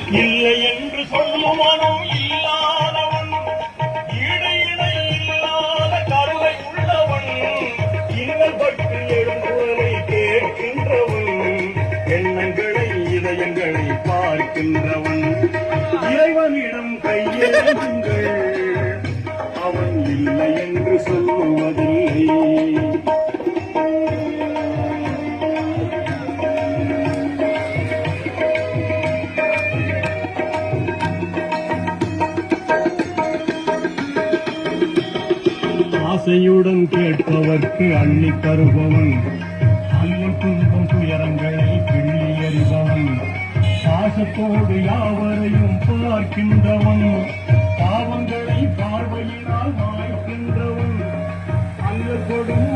இல்லை என்று சொல்லும் மனம் இல்லாதவன், ஈடு இணை இல்லாத கருணை உள்ளவன், இன்னல் பட்டு எழும்புவதை கேட்கின்றவன், எண்ணங்களை இதயங்களை பார்க்கின்றவன். இறைவனிடம் கையேந்துங்கள், அவன் இல்லை என்று சொல்லுவதில்லை. ஆசையுடன் கேட்பவர்க்கு அள்ளி தருபவன், அல்லல் துன்பம் துயரங்களை கிள்ளி எறிபவன், பாசத்தோடு யாவரையும் பார்க்கின்றவன், பாவங்களை பார்வையினால் மாய்க்கின்றவன், அல்ல கொடும்